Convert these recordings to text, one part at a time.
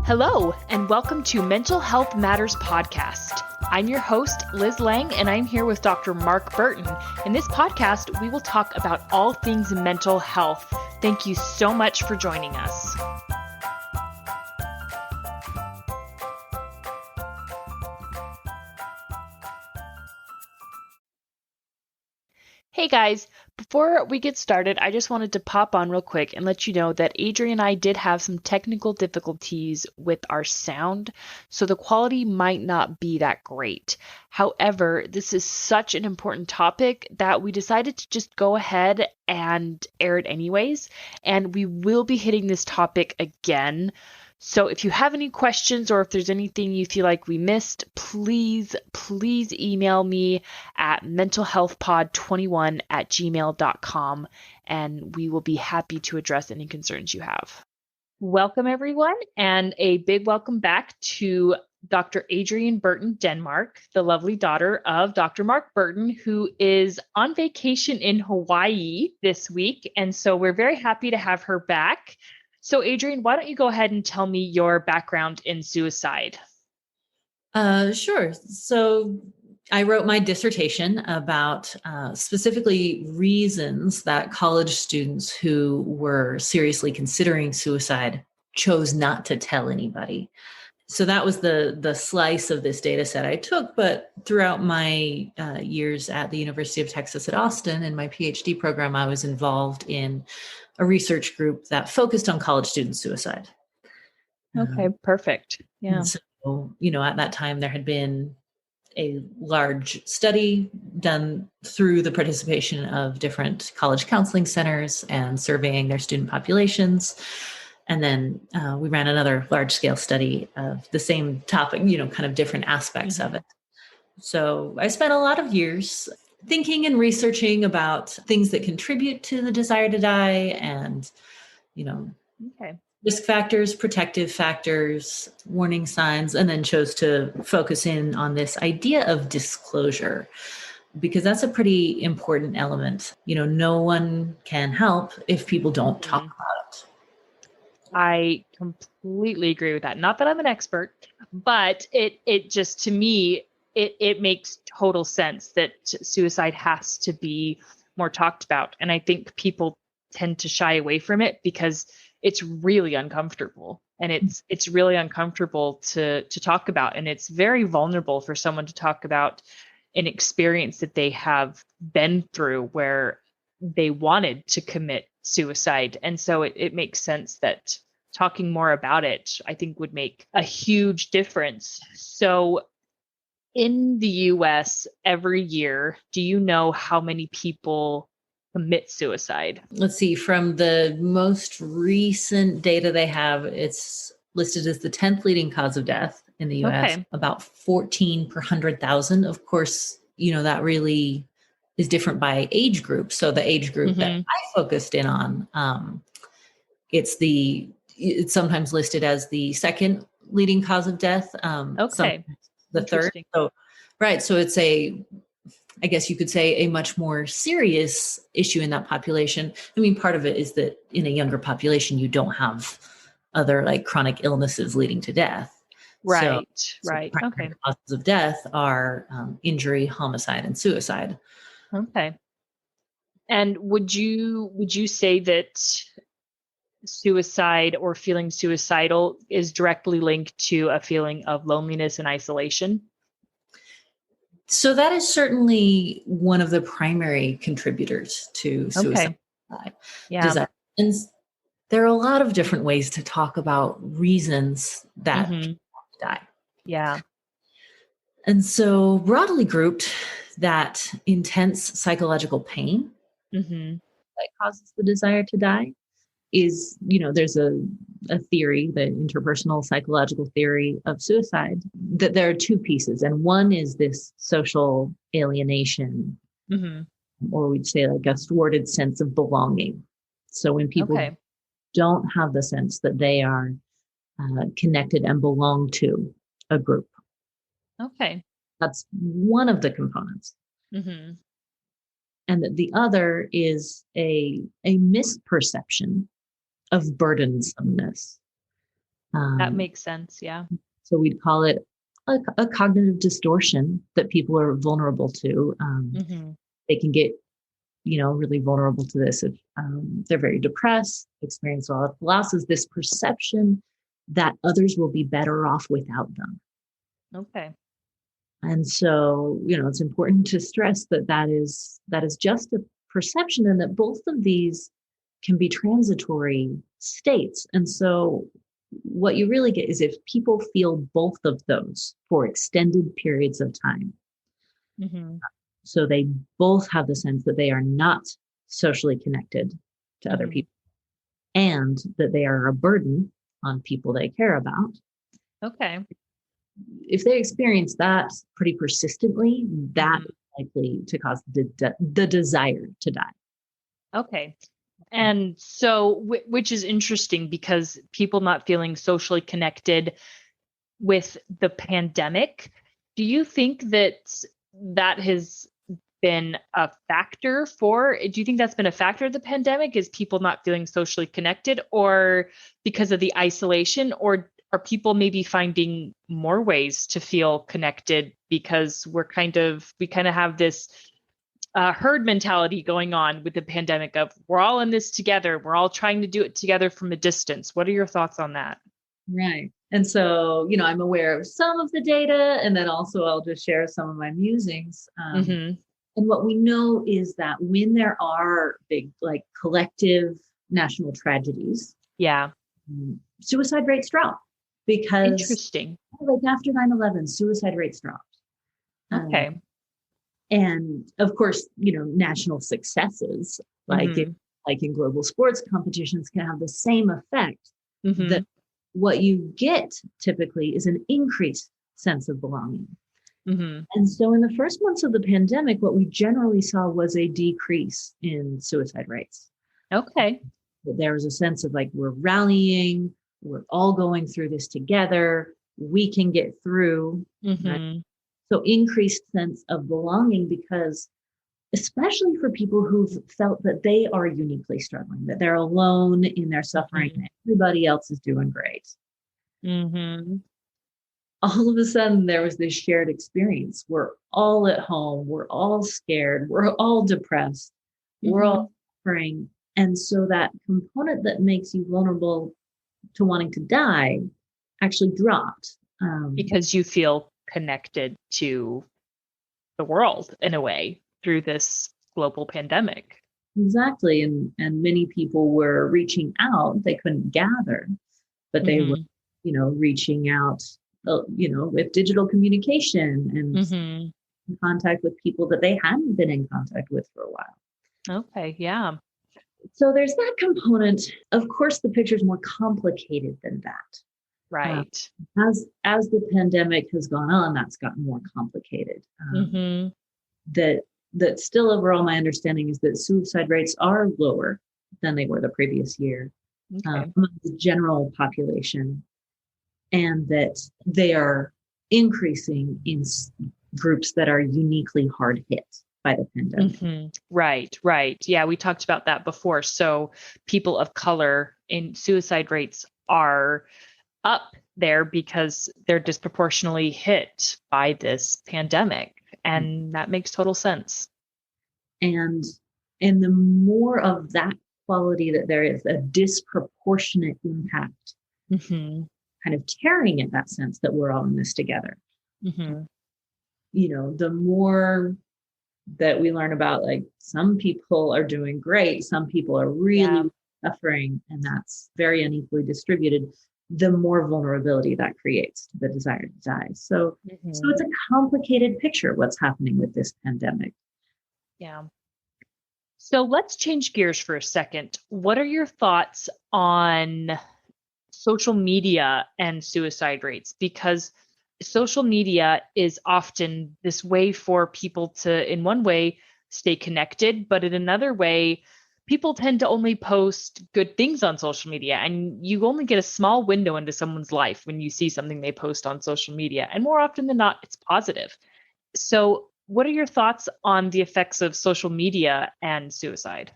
Hello, and welcome to Mental Health Matters Podcast. I'm your host, Liz Lang, and I'm here with Dr. Mark Burton. In this podcast, we will talk about all things mental health. Thank you so much for joining us. Hey guys, before we get started, I just wanted to pop on real quick and let you know that Adryon and I did have some technical difficulties with our sound, so the quality might not be that great. However, this is such an important topic that we decided to just go ahead and air it anyways, and we will be hitting this topic again. So if you have any questions or if there's anything you feel like we missed, please email me at mentalhealthpod21@gmail.com and we will be happy to address any concerns you have. Welcome everyone, and a big welcome back to Dr. Adryon Burton Denmark, the lovely daughter of Dr. Mark Burton, who is on vacation in Hawaii this week. And so we're very happy to have her back. So Adryon, why don't you go ahead and tell me your background in suicide? Sure. So I wrote my dissertation about specifically reasons that college students who were seriously considering suicide chose not to tell anybody. So that was the slice of this data set I took. But throughout my years at the University of Texas at Austin in my PhD program, I was involved in a research group that focused on college student suicide. Okay, perfect. Yeah. So, at that time, there had been a large study done through the participation of different college counseling centers and surveying their student populations. And then we ran another large-scale study of the same topic, kind of different aspects of it. So I spent a lot of years thinking and researching about things that contribute to the desire to die and, risk factors, protective factors, warning signs, and then chose to focus in on this idea of disclosure, because that's a pretty important element. No one can help if people don't talk about it. I completely agree with that. Not that I'm an expert, but it just, to me, it makes total sense that suicide has to be more talked about. And I think people tend to shy away from it because it's really uncomfortable, and it's really uncomfortable to talk about. And it's very vulnerable for someone to talk about an experience that they have been through where they wanted to commit suicide. And so it makes sense that talking more about it, I think, would make a huge difference. So in the US every year, do you know how many people commit suicide? Let's see, from the most recent data they have, it's listed as the 10th leading cause of death in the US, Okay. about 14 per 100,000. Of course, that really is different by age group. So the age group that I focused in on, it's sometimes listed as the second leading cause of death. Okay. The third. So, right. So it's I guess you could say, a much more serious issue in that population. I mean, part of it is that in a younger population, you don't have other chronic illnesses leading to death. Right. Okay. Causes of death are injury, homicide, and suicide. Okay. And would you say that suicide or feeling suicidal is directly linked to a feeling of loneliness and isolation? So that is certainly one of the primary contributors to suicide. Yeah. And there are a lot of different ways to talk about reasons that people die. Yeah. And so broadly grouped, that intense psychological pain that causes the desire to die is, there's a theory, the interpersonal psychological theory of suicide, that there are two pieces. And one is this social alienation, or we'd say a thwarted sense of belonging. So when people don't have the sense that they are connected and belong to a group. Okay. That's one of the components. And that the other is a misperception of burdensomeness. That makes sense. Yeah. So we'd call it a cognitive distortion that people are vulnerable to. Mm-hmm. They can get, really vulnerable to this if they're very depressed, experience a lot of losses, this perception that others will be better off without them. Okay. And so, it's important to stress that is just a perception, and that both of these can be transitory states. And so what you really get is if people feel both of those for extended periods of time. Mm-hmm. So they both have the sense that they are not socially connected to other people, and that they are a burden on people they care about. Okay. If they experience that pretty persistently, that is likely to cause the desire to die. Okay. And so, which is interesting because people not feeling socially connected with the pandemic, do you think that has been a factor do you think that's been a factor of the pandemic, is people not feeling socially connected, or because of the isolation, or are people maybe finding more ways to feel connected because we kind of have this herd mentality going on with the pandemic of we're all in this together. We're all trying to do it together from a distance. What are your thoughts on that? Right. And so, I'm aware of some of the data, and then also I'll just share some of my musings. And what we know is that when there are big, like collective national tragedies, Yeah. Suicide rates drop, because interesting. Like after 9/11, suicide rates dropped. Okay. And of course, national successes like in global sports competitions can have the same effect. That what you get typically is an increased sense of belonging. And so in the first months of the pandemic, what we generally saw was a decrease in suicide rates. Okay. There was a sense of like, we're rallying, we're all going through this together, we can get through. Right? So increased sense of belonging, because especially for people who've felt that they are uniquely struggling, that they're alone in their suffering, and everybody else is doing great. All of a sudden, there was this shared experience. We're all at home. We're all scared. We're all depressed. We're all suffering. And so that component that makes you vulnerable to wanting to die actually dropped. Because you feel connected to the world in a way through this global pandemic. Exactly. And many people were reaching out. They couldn't gather, but they were, reaching out, with digital communication and in contact with people that they hadn't been in contact with for a while. Okay. Yeah. So there's that component. Of course, the picture is more complicated than that. Right. As the pandemic has gone on, that's gotten more complicated. That still overall, my understanding is that suicide rates are lower than they were the previous year among the general population, and that they are increasing in groups that are uniquely hard hit by the pandemic. Right. Yeah, we talked about that before. So people of color in suicide rates are up there because they're disproportionately hit by this pandemic. And that makes total sense. And the more of that quality that there is, a disproportionate impact, kind of tearing at that sense that we're all in this together. The more that we learn about, like, some people are doing great, some people are really suffering, and that's very unequally distributed, the more vulnerability that creates to the desire to die. So it's a complicated picture what's happening with this pandemic. Yeah. So let's change gears for a second. What are your thoughts on social media and suicide rates? Because social media is often this way for people to, in one way, stay connected, but in another way, people tend to only post good things on social media, and you only get a small window into someone's life when you see something they post on social media. And more often than not, it's positive. So what are your thoughts on the effects of social media and suicide?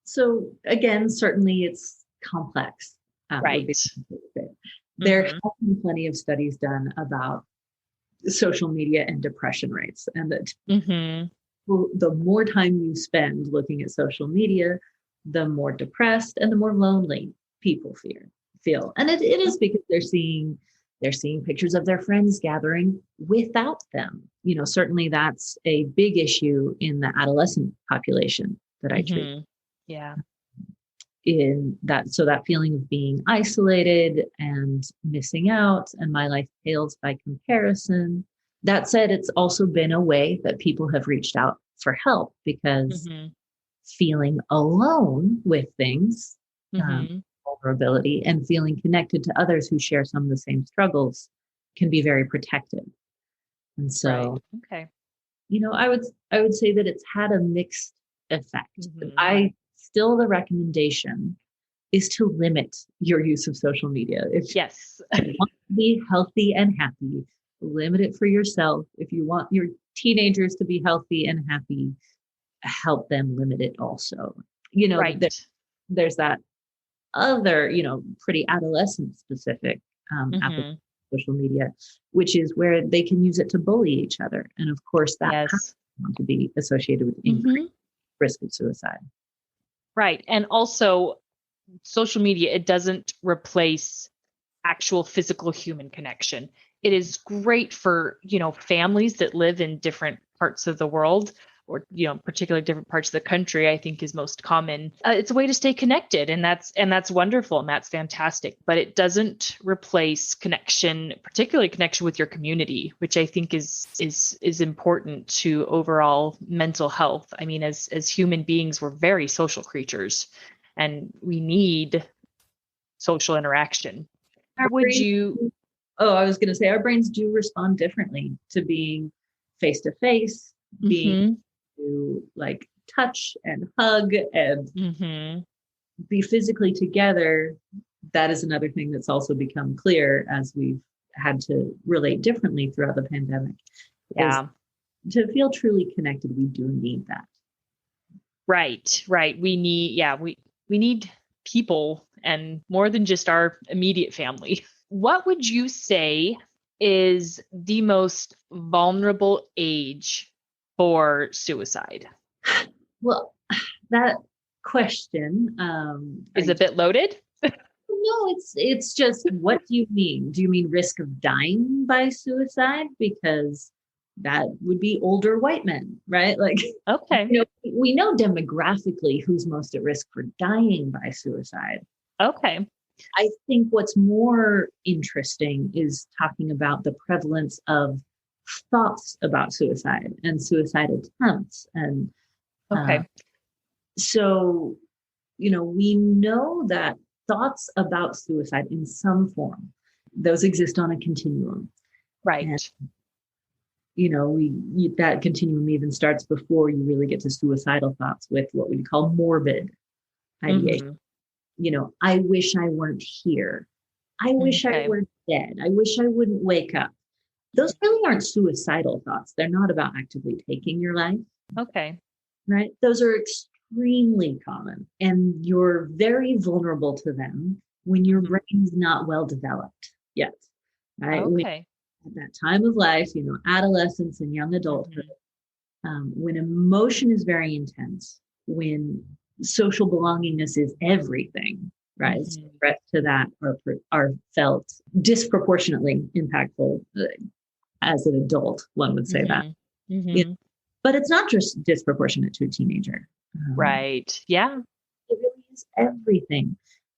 So again, certainly it's complex. Right. There have been plenty of studies done about social media and depression rates, and that the more time you spend looking at social media, the more depressed and the more lonely people feel. And it is because they're seeing pictures of their friends gathering without them. Certainly that's a big issue in the adolescent population that I treat. Yeah. So that feeling of being isolated and missing out, and my life pales by comparison. That said, it's also been a way that people have reached out for help, because feeling alone with things, vulnerability, and feeling connected to others who share some of the same struggles can be very protective. And so, I would say that it's had a mixed effect. Still, the recommendation is to limit your use of social media. If you want to be healthy and happy, limit it for yourself. If you want your teenagers to be healthy and happy, help them limit it also. There's that other, pretty adolescent specific application of social media, which is where they can use it to bully each other. And of course, that has to be associated with increased risk of suicide. Right. And also, social media, it doesn't replace actual physical human connection. It is great for, families that live in different parts of the world, or, particularly different parts of the country, I think is most common. It's a way to stay connected, and that's wonderful, and that's fantastic. But it doesn't replace connection, particularly connection with your community, which I think is important to overall mental health. I mean, as human beings, we're very social creatures, and we need social interaction. I was going to say, our brains do respond differently to being face to face, being to like touch and hug and be physically together. That is another thing that's also become clear as we've had to relate differently throughout the pandemic. Yeah. To feel truly connected, we do need that. Right. We need people, and more than just our immediate family. What would you say is the most vulnerable age for suicide? Well, that question is a bit loaded. No, it's just, what do you mean? Do you mean risk of dying by suicide? Because that would be older white men, right? Like, okay, we know demographically who's most at risk for dying by suicide. Okay. I think what's more interesting is talking about the prevalence of thoughts about suicide and suicide attempts. And so, we know that thoughts about suicide in some form, those exist on a continuum. Right. And, that continuum even starts before you really get to suicidal thoughts with what we call morbid ideation. I wish I weren't here. I wish I were dead. I wish I wouldn't wake up. Those really aren't suicidal thoughts. They're not about actively taking your life. Okay. Right? Those are extremely common, and you're very vulnerable to them when your brain's not well developed yet. Right? Okay. At that time of life, adolescence and young adulthood, when emotion is very intense, when social belongingness is everything, right? So threats to that are felt disproportionately impactful as an adult, one would say that. But it's not just disproportionate to a teenager. Right. Yeah. It really is everything.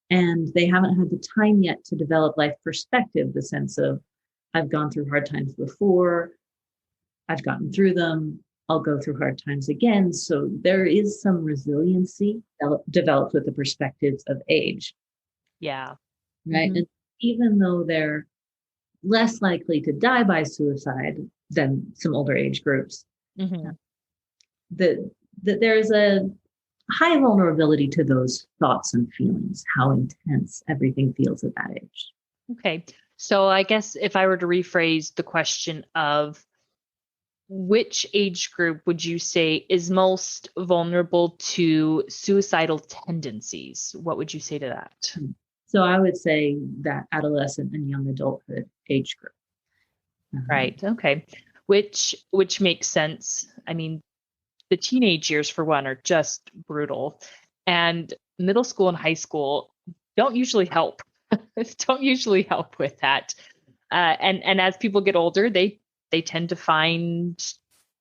And they haven't had the time yet to develop life perspective, the sense of, I've gone through hard times before, I've gotten through them, I'll go through hard times again. So there is some resiliency developed with the perspectives of age. Yeah. Right. And even though they're less likely to die by suicide than some older age groups, that there's a high vulnerability to those thoughts and feelings, how intense everything feels at that age. Okay. So I guess if I were to rephrase the question of, which age group would you say is most vulnerable to suicidal tendencies? What would you say to that? It's So I would say that adolescent and young adulthood age group. Right. Okay. Which makes sense. I mean, the teenage years, for one, are just brutal. And middle school and high school don't usually help. Don't usually help with that. And as people get older, they tend to find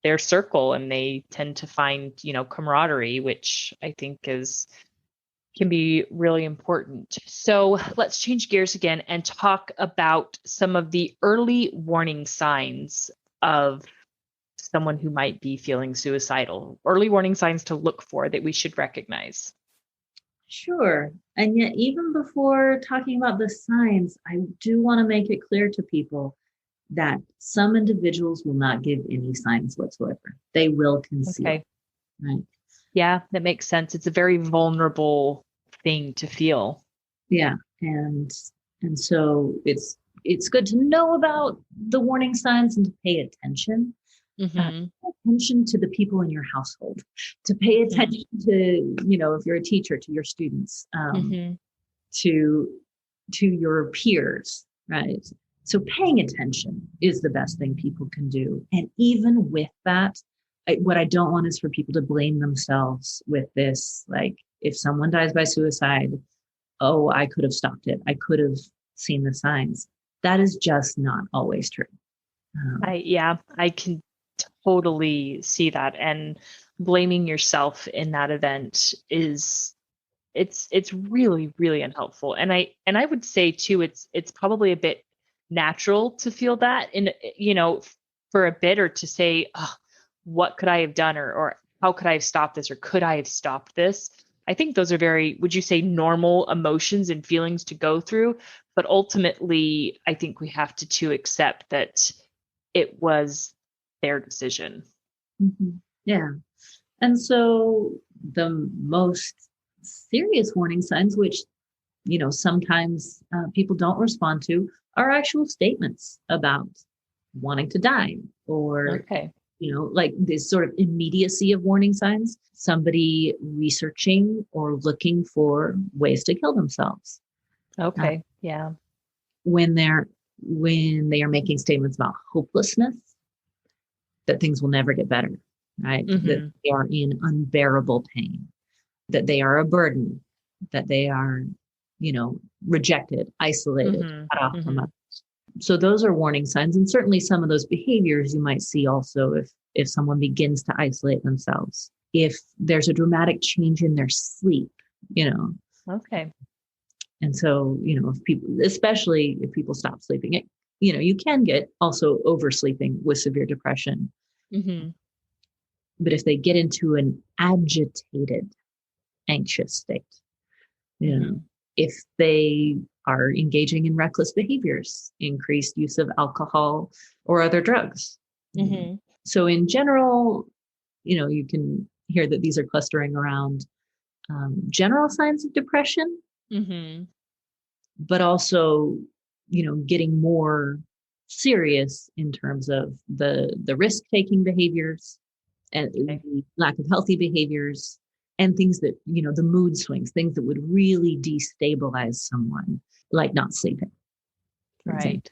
their circle, and they tend to find, camaraderie, which I think can be really important. So let's change gears again and talk about some of the early warning signs of someone who might be feeling suicidal, early warning signs to look for that we should recognize. Sure. And yet, even before talking about the signs, I do want to make it clear to people that some individuals will not give any signs whatsoever. They will conceal. Okay. Right. Yeah, that makes sense. It's a very vulnerable thing to feel. Yeah. And so it's good to know about the warning signs and to pay attention. Mm-hmm. Pay attention to the people in your household, to pay attention to, if you're a teacher, to your students, to your peers, right? So paying attention is the best thing people can do. And even with that, what I don't want is for people to blame themselves with this. Like, if someone dies by suicide, oh, I could have stopped it. I could have seen the signs. That is just not always true. I can totally see that. And blaming yourself in that event it's really, really unhelpful. And I would say too, it's probably a bit natural to feel that for a bit, or to say, oh, what could I have done, or how could I have stopped this, or could I have stopped this? I think those are very, would you say, normal emotions and feelings to go through. But ultimately, I think we have to accept that it was their decision. Mm-hmm. Yeah. And so the most serious warning signs, which, sometimes people don't respond to, are actual statements about wanting to die, or, like this sort of immediacy of warning signs, somebody researching or looking for ways to kill themselves. Okay. Yeah. When they are making statements about hopelessness, that things will never get better, right? That they are in unbearable pain, that they are a burden, that they are, rejected, isolated, cut off from others. So those are warning signs. And certainly some of those behaviors you might see also if someone begins to isolate themselves, if there's a dramatic change in their sleep, Okay. And so, if people, especially if people stop sleeping, you can get also oversleeping with severe depression. But if they get into an agitated, anxious state, if they are engaging in reckless behaviors, increased use of alcohol or other drugs. So in general, you can hear that these are clustering around general signs of depression, but also, getting more serious in terms of the risk-taking behaviors and the lack of healthy behaviors, and things that, the mood swings, things that would really destabilize someone, like not sleeping. Right.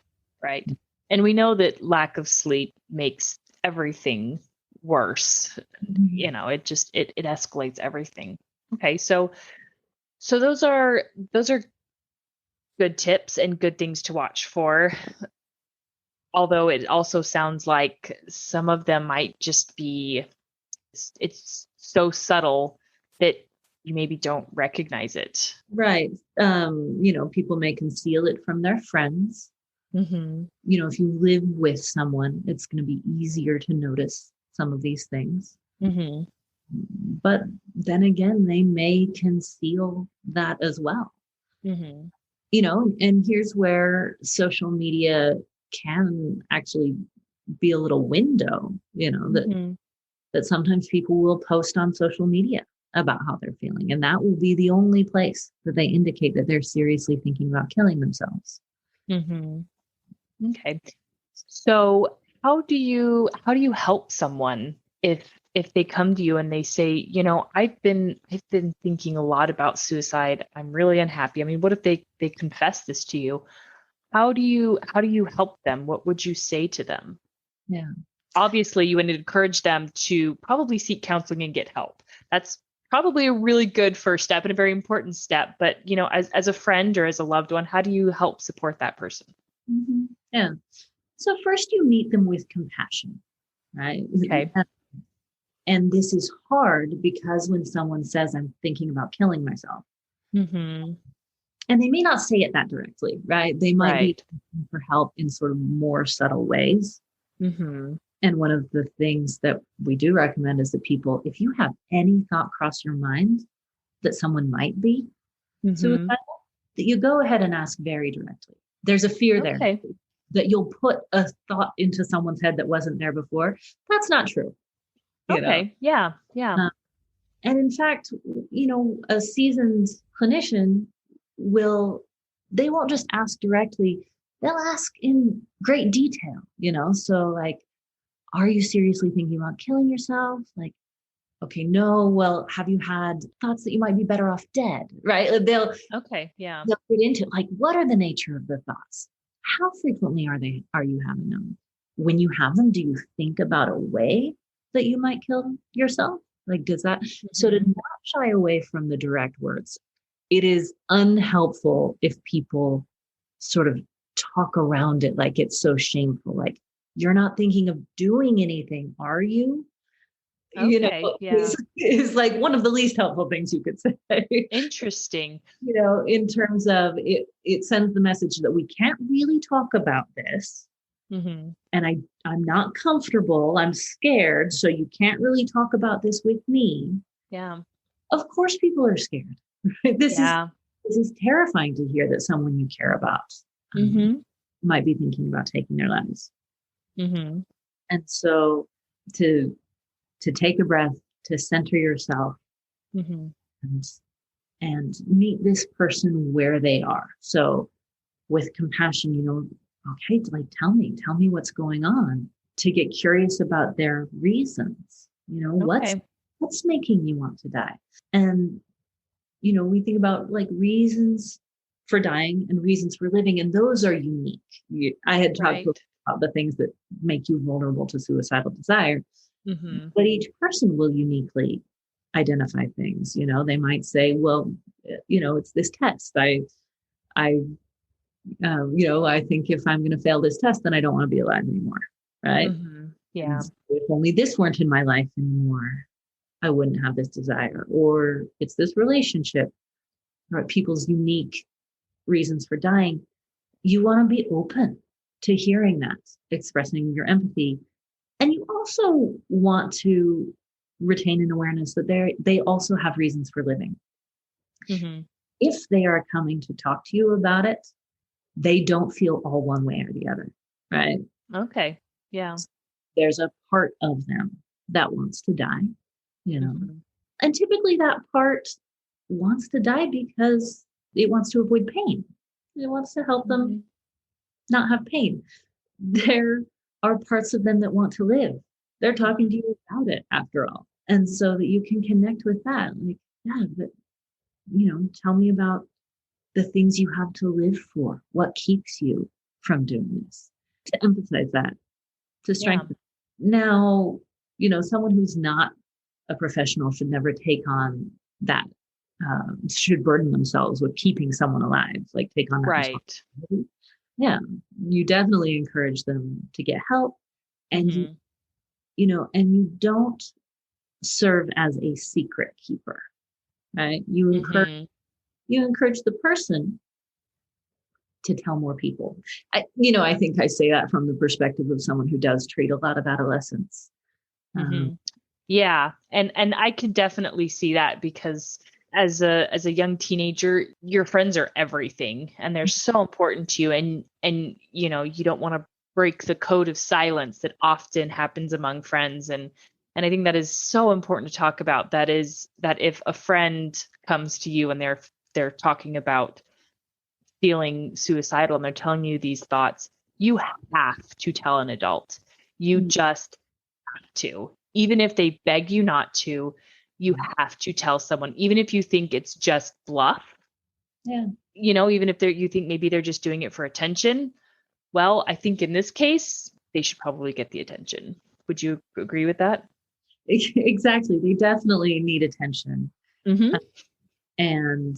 And we know that lack of sleep makes everything worse. It escalates everything. Okay. So those are good tips and good things to watch for. Although it also sounds like some of them might just be, it's so subtle that you maybe don't recognize it. Right. People may conceal it from their friends. If you live with someone, it's going to be easier to notice some of these things. But then again, they may conceal that as well. And here's where social media can actually be a little window, that sometimes people will post on social media about how they're feeling. And that will be the only place that they indicate that they're seriously thinking about killing themselves. Okay. So how do you help someone if if they come to you and they say, I've been thinking a lot about suicide. I'm really unhappy. I mean, what if they confess this to you? How do you help them? What would you say to them? Yeah. Obviously, you would encourage them to probably seek counseling and get help. That's probably a really good first step and a very important step. But, as a friend or as a loved one, how do you help support that person? Mm-hmm. Yeah. So first you meet them with compassion, right? Okay. And this is hard because when someone says, I'm thinking about killing myself, Mm-hmm. and they may not say it that directly, right? They might be Right. asking for help in sort of more subtle ways. Mm-hmm. And one of the things that we do recommend is that people, if you have any thought cross your mind that someone might be suicidal, Mm-hmm. that you go ahead and ask very directly. There's a fear there Okay. that you'll put a thought into someone's head that wasn't there before. That's not true, you know. Okay. Yeah. Yeah. Uh, and in fact, a seasoned clinician they won't just ask directly, they'll ask in great detail, So like, are you seriously thinking about killing yourself? Like, okay, no. Well, have you had thoughts that you might be better off dead? Right? Okay. Yeah. They'll get into it. Like, what are the nature of the thoughts? How frequently are you having them? When you have them, do you think about a way that you might kill yourself? Like, does that, so to Mm-hmm. not shy away from the direct words, it is unhelpful if people sort of talk around it like it's so shameful. Like, you're not thinking of doing anything, are you? Okay. Yeah. Is like one of the least helpful things you could say. Interesting. In terms of it sends the message that we can't really talk about this. Mm-hmm. And I'm not comfortable. I'm scared. So you can't really talk about this with me. Yeah. Of course, people are scared. Right? Yeah. This is terrifying to hear that someone you care about Mm-hmm. might be thinking about taking their lives. Mm-hmm. And so to take a breath, to center yourself, Mm-hmm. and meet this person where they are. So with compassion, okay, like tell me what's going on, to get curious about their reasons, Okay. what's making you want to die. And, we think about like reasons for dying and reasons for living, and those are unique. I had talked Right. about the things that make you vulnerable to suicidal desire, Mm-hmm. but each person will uniquely identify things. They might say, well, it's this test. I I think if I'm going to fail this test, then I don't want to be alive anymore. Right. Mm-hmm. And Yeah. if only this weren't in my life anymore, I wouldn't have this desire. Or it's this relationship, or people's unique reasons for dying. You want to be open to hearing that, expressing your empathy. And you also want to retain an awareness that they also have reasons for living. Mm-hmm. If they are coming to talk to you about it, they don't feel all one way or the other, right? Okay. Yeah. There's a part of them that wants to die, you know, Mm-hmm. and typically that part wants to die because it wants to avoid pain. It wants to help Mm-hmm. them not have pain. There are parts of them that want to live. They're talking to you about it after all. And so that you can connect with that. Like, yeah, but, tell me about the things you have to live for. What keeps you from doing this? To emphasize that, to Yeah. strengthen. Now, someone who's not a professional should never take on that, should burden themselves with keeping someone alive, like take on that Right. responsibility. Yeah, you definitely encourage them to get help, and Mm-hmm. and you don't serve as a secret keeper, right? Mm-hmm. You encourage the person to tell more people. I think I say that from the perspective of someone who does treat a lot of adolescents. Mm-hmm. Yeah. And I could definitely see that because as a young teenager, your friends are everything and they're so important to you and you don't want to break the code of silence that often happens among friends and I think that is so important to talk about. That is that if a friend comes to you and they're talking about feeling suicidal and they're telling you these thoughts, you have to tell an adult. You Mm, just have to. even if they beg you not to, you have to tell someone, even if you think it's just bluff. Yeah. Even if you think maybe they're just doing it for attention. Well, I think in this case, they should probably get the attention. Would you agree with that? Exactly. They definitely need attention. Mm-hmm. And,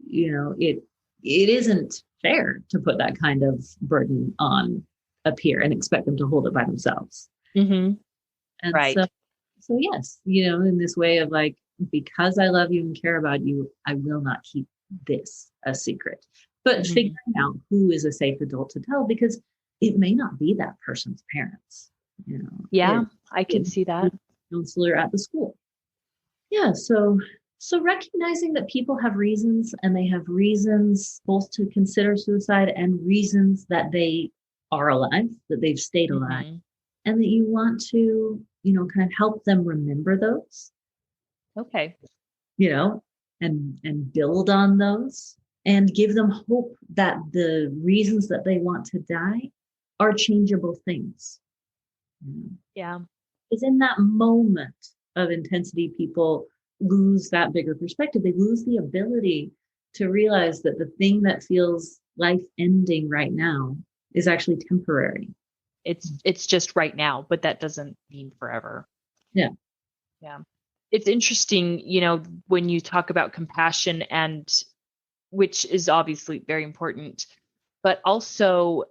it isn't fair to put that kind of burden on a peer and expect them to hold it by themselves. Mm-hmm. And Right. so yes, in this way of like, because I love you and care about you, I will not keep this a secret. But figuring out who is a safe adult to tell, because it may not be that person's parents. Yeah, I can see that. Counselor at the school. Yeah. So recognizing that people have reasons, and they have reasons both to consider suicide and reasons that they are alive, that they've stayed alive, and that you want to, kind of help them remember those. Okay. And build on those and give them hope that the reasons that they want to die are changeable things. Yeah. Because in that moment of intensity, people lose that bigger perspective. They lose the ability to realize that the thing that feels life ending right now is actually temporary. It's just right now, but that doesn't mean forever. Yeah. Yeah. It's interesting, when you talk about compassion, and which is obviously very important, but also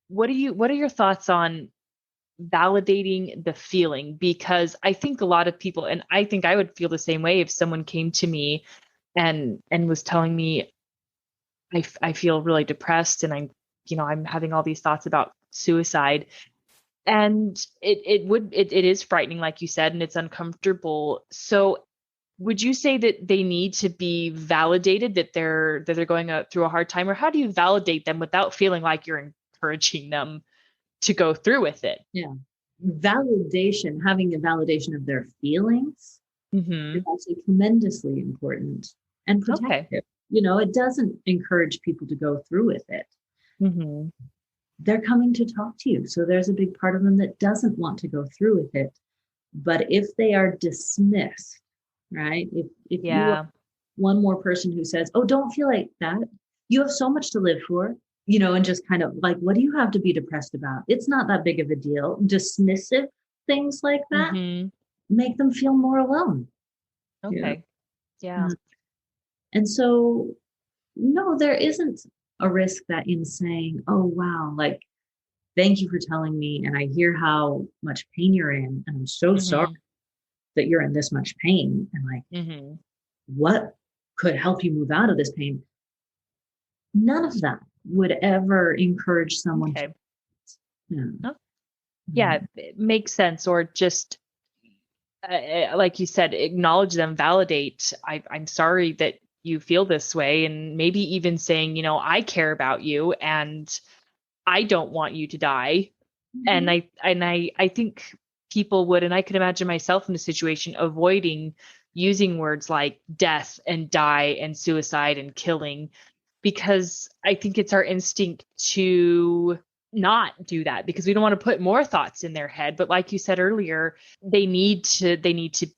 what are your thoughts on validating the feeling? Because I think a lot of people, and I think I would feel the same way if someone came to me and was telling me I feel really depressed, and I'm having all these thoughts about suicide. And it is frightening, like you said, and it's uncomfortable. So would you say that they need to be validated that they're going through a hard time, or how do you validate them without feeling like you're encouraging them to go through with it? Yeah. Having a validation of their feelings is actually tremendously important and protective. Okay. It doesn't encourage people to go through with it. They're coming to talk to you. So there's a big part of them that doesn't want to go through with it. But if they are dismissed, right? If you are one more person who says, oh, don't feel like that. You have so much to live for, and just kind of like, what do you have to be depressed about? It's not that big of a deal. Dismissive things like that make them feel more alone. Okay. Yeah. And so, no, there isn't a risk that in saying, oh, wow, like, thank you for telling me. And I hear how much pain you're in. And I'm so sorry that you're in this much pain. And like, what could help you move out of this pain? None of that would ever encourage someone to. Yeah, it makes sense. Or just, like you said, acknowledge them, validate. I'm sorry that you feel this way. And maybe even saying, I care about you and I don't want you to die. And I think people would, and I could imagine myself in a situation, avoiding using words like death and die and suicide and killing, because I think it's our instinct to not do that, because we don't want to put more thoughts in their head. But like you said earlier, they need to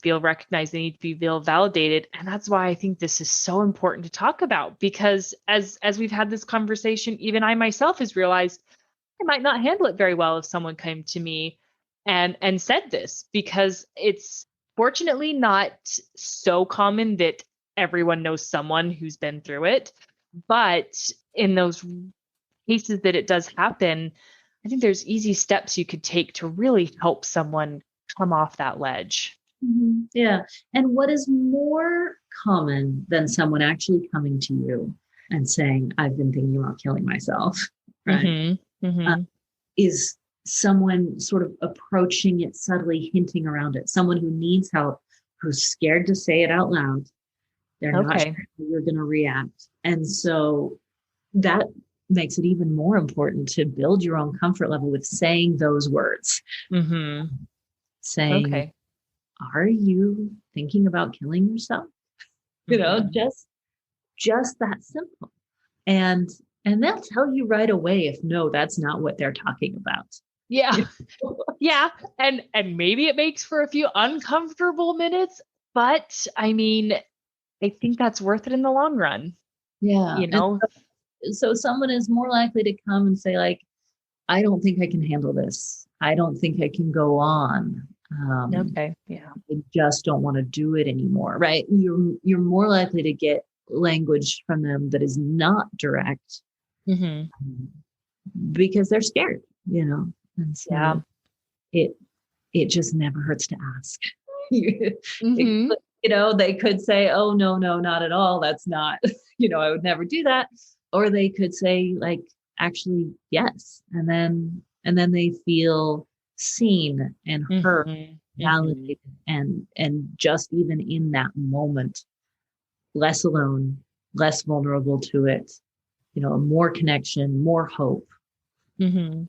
feel recognized, they need to feel validated. And that's why I think this is so important to talk about, because as we've had this conversation, even I myself has realized I might not handle it very well if someone came to me and said this, because it's fortunately not so common that everyone knows someone who's been through it. But in those cases that it does happen, I think there's easy steps you could take to really help someone come off that ledge. Yeah. And what is more common than someone actually coming to you and saying, I've been thinking about killing myself, right? Is someone sort of approaching it subtly, hinting around it. Someone who needs help, who's scared to say it out loud. They're not sure how you're going to react. And so that makes it even more important to build your own comfort level with saying those words. Saying, are you thinking about killing yourself? Just that simple. And they'll tell you right away if no, that's not what they're talking about. Yeah. Yeah. And maybe it makes for a few uncomfortable minutes, but I mean, I think that's worth it in the long run. Yeah. You know? So someone is more likely to come and say, like, I don't think I can handle this. I don't think I can go on. Okay. Yeah. I just don't want to do it anymore. Right. You're more likely to get language from them that is not direct, because they're scared, and so it just never hurts to ask. They could say, oh, no, not at all. That's not, I would never do that. Or they could say, like, actually, yes. And then they feel seen and heard, validated, and just even in that moment, less alone, less vulnerable to it, more connection, more hope. Okay.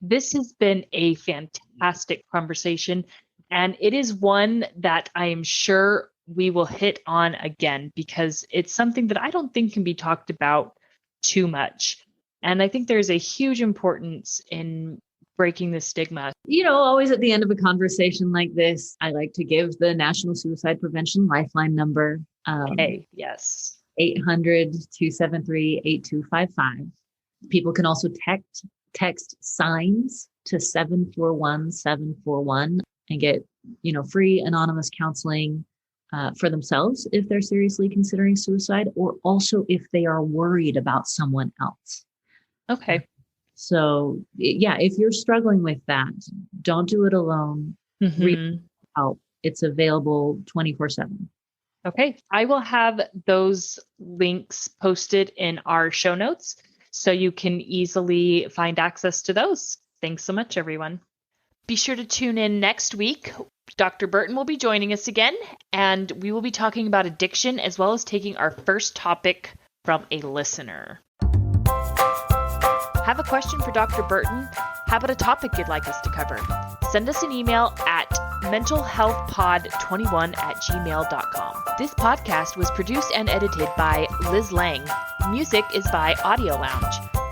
This has been a fantastic conversation, and it is one that I am sure we will hit on again, because it's something that I don't think can be talked about too much. And I think there's a huge importance in breaking the stigma. Always at the end of a conversation like this, I like to give the National Suicide Prevention Lifeline number. Yes. 800-273-8255. People can also text signs to 741-741 and get, free anonymous counseling for themselves if they're seriously considering suicide, or also if they are worried about someone else. Okay. So yeah, if you're struggling with that, don't do it alone. Reach out. It's available 24/7. Okay. I will have those links posted in our show notes, so you can easily find access to those. Thanks so much, everyone. Be sure to tune in next week. Dr. Burton will be joining us again, and we will be talking about addiction, as well as taking our first topic from a listener. Have a question for Dr. Burton? How about a topic you'd like us to cover? Send us an email at mentalhealthpod21@gmail.com. This podcast was produced and edited by Liz Lang. Music is by Audio Lounge.